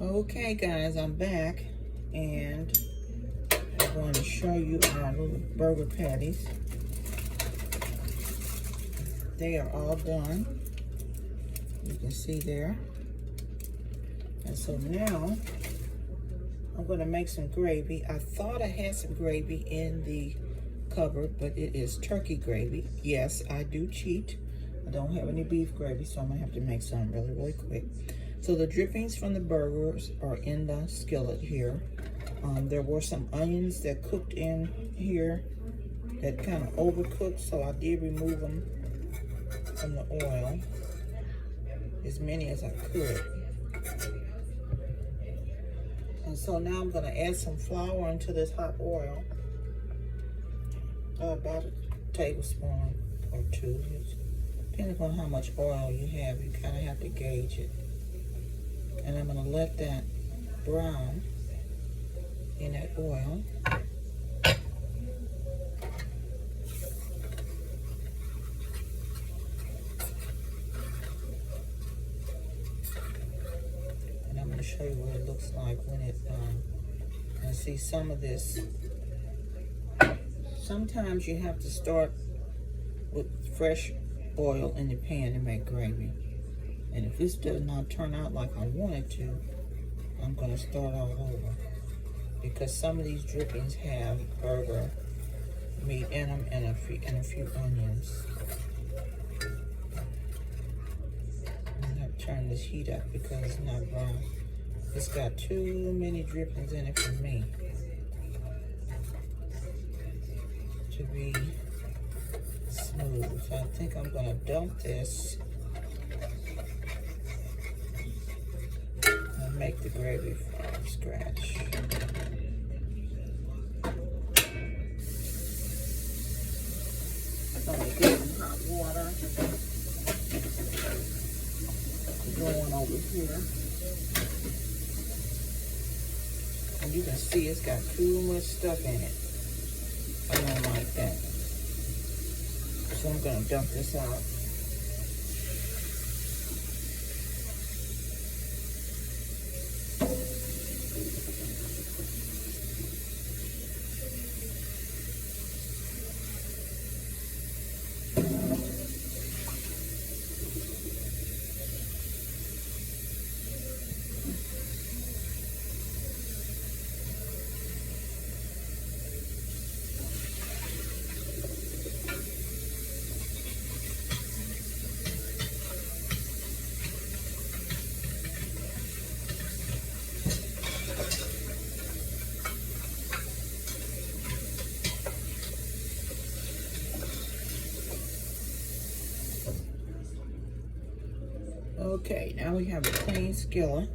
Okay guys, I'm back and I'm going to show you our little burger patties. They are all done. You can see there. And so now I'm going to make some gravy. I thought I had some gravy in the cupboard, but it is turkey gravy. Yes, I do cheat. I don't have any beef gravy, so I'm going to have to make some really quick. So the drippings from the burgers are in the skillet here. There were some onions that cooked in here that kind of overcooked, so I did remove them from the oil, as many as I could. And so now I'm going to add some flour into this hot oil, about a tablespoon or two, depending on how much oil you have. You kind of have to gauge it. And I'm going to let that brown in that oil. And I'm going to show you what it looks like when it, and see some of this. Sometimes you have to start with fresh oil in the pan to make gravy. And if this does not turn out like I want it to, I'm going to start all over. Because some of these drippings have burger meat in them and a few onions. I'm going to turn this heat up because it's not brown. It's got too many drippings in it for me to be smooth. So I think I'm going to dump this and make the gravy from scratch. I'm going to get some hot water going over here. And you can see it's got too much stuff in it. I don't like that. So I'm going to dump this out. Okay, now we have a clean skillet.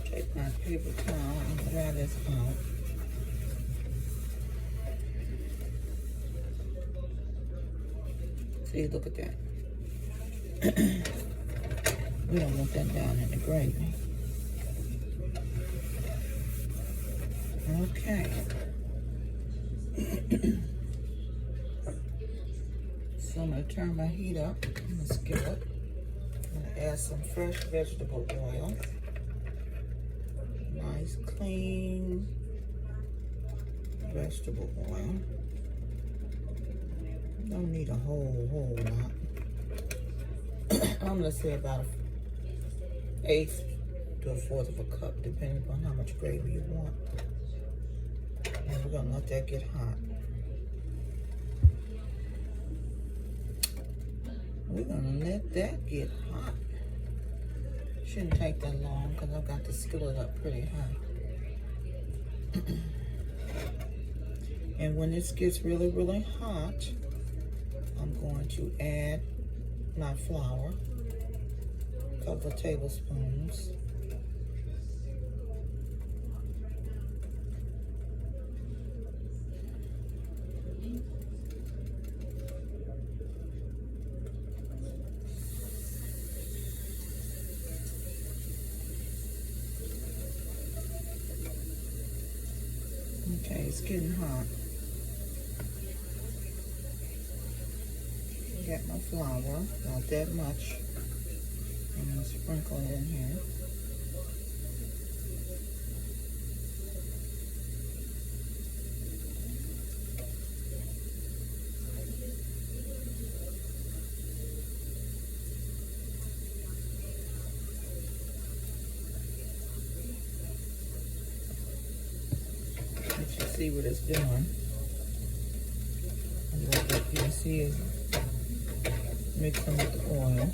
Take my paper towel and dry this out. See, look at that. We don't want that down in the gravy. Okay. So I'm going to turn my heat up in the skillet. I'm going to add some fresh vegetable oil. Nice, clean vegetable oil. Don't need a whole lot. I'm going to say about an eighth to a fourth of a cup, depending on how much gravy you want. And we're going to let that get hot. We're going to let that get hot. Shouldn't take that long because I've got the skillet up pretty high. And when this gets really hot, I'm going to add my flour, a couple of tablespoons. Okay, it's getting hot. Got my flour, not that much. And sprinkle it in here. You see what it's doing. And what you can see is mixing with the oil.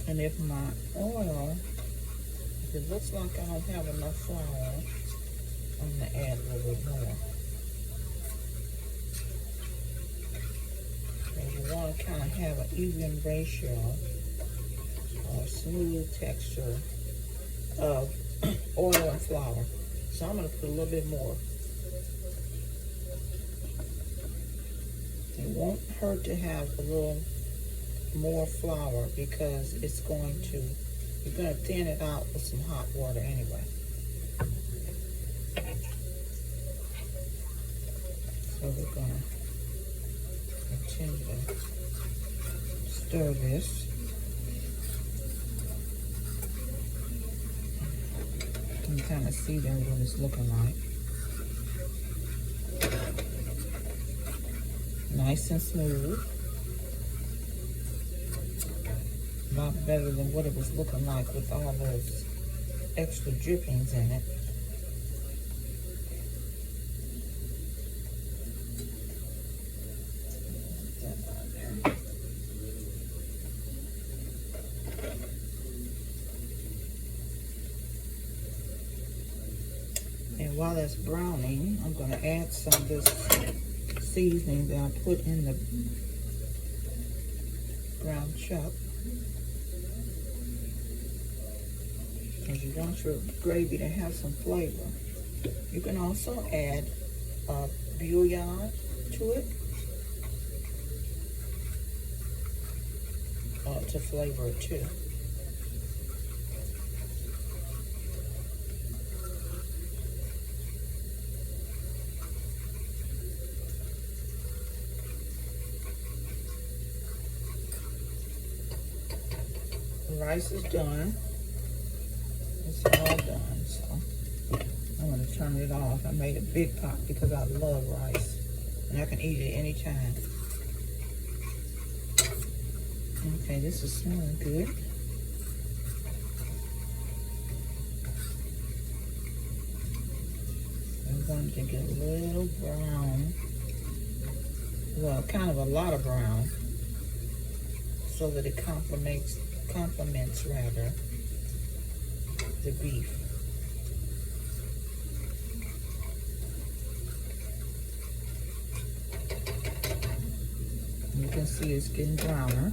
And if my oil, if it looks like I don't have enough flour, I'm going to add a little bit more. And you want to kind of have an even ratio or smooth texture of oil and flour. So I'm going to put a little bit more. It won't hurt to have a little more flour because it's going to, you're going to thin it out with some hot water anyway. So we're going to continue to stir this. You can kind of see there what it's looking like. Nice and smooth. A lot better than what it was looking like with all those extra drippings in it. And while it's browning, I'm going to add some of this seasoning that I put in the ground chuck. Because you want your gravy to have some flavor. You can also add bouillon to it to flavor it too. The rice is done. It's all done, so I'm going to turn it off. I made a big pot because I love rice, and I can eat it anytime. Okay, this is smelling good. I'm going to get a little brown, well, kind of a lot of brown, so that it complements rather the beef. You can see it's getting browner.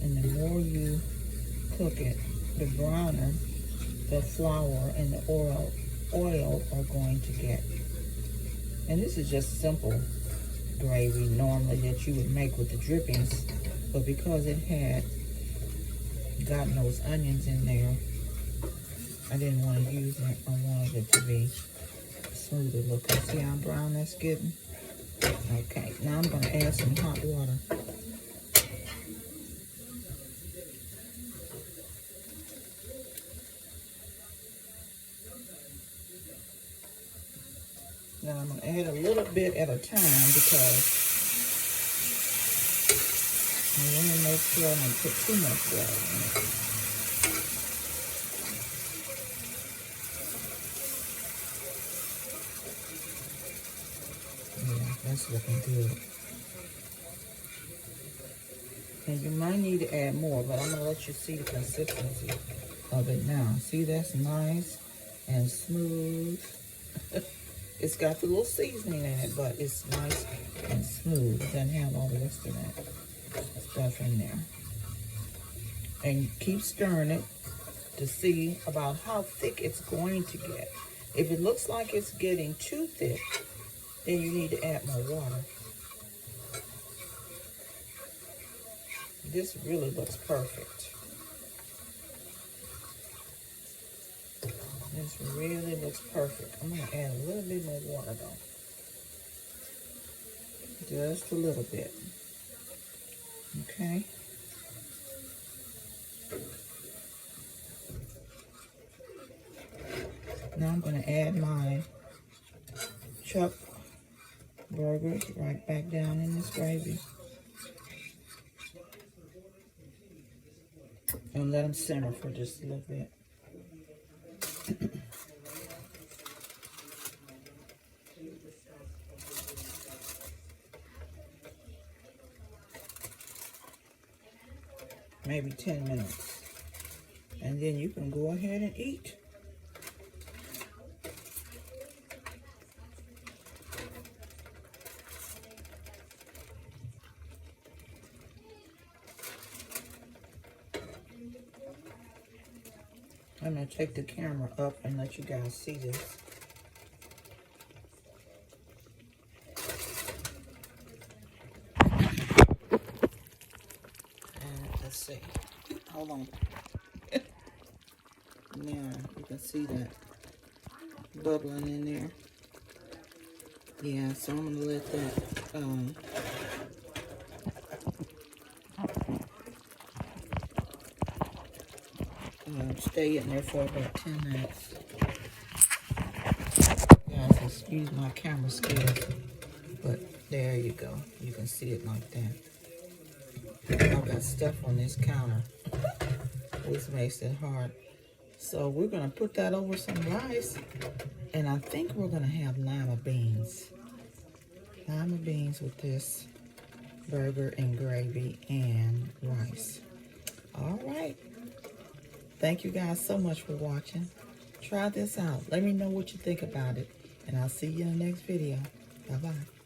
And the more you cook it, the browner the flour and the oil are going to get. And this is just simple gravy normally that you would make with the drippings, but because it had gotten those onions in there, I didn't want to use it. I wanted it to be smoother looking. See how brown that's getting? Okay, now I'm going to add some hot water. Now I'm going to add a little bit at a time because I want to make sure I don't put too much water in it. Yeah, that's looking good. And you might need to add more, but I'm going to let you see the consistency of it now. See, that's nice and smooth. It's got the little seasoning in it, but it's nice and smooth. It doesn't have all the rest of that stuff in there. And keep stirring it to see about how thick it's going to get. If it looks like it's getting too thick, then you need to add more water. This really looks perfect. This really looks perfect. I'm going to add a little bit more water though. Just a little bit. Okay. Now I'm going to add my chuck burgers right back down in this gravy. And let them simmer for just a little bit. Maybe 10 minutes. And then you can go ahead and eat. I'm going to take the camera up and let you guys see this. And let's see. Hold on. Now, you can see that bubbling in there. Yeah, so I'm going to let that stay in there for about 10 minutes. Guys, excuse my camera skills, but there you go. You can see it like that. I've got stuff on this counter, which makes it hard. So we're going to put that over some rice, and I think we're going to have lima beans. Lima beans with this burger and gravy and rice. All right. Thank you guys so much for watching. Try this out. Let me know what you think about it, and I'll see you in the next video. Bye-bye.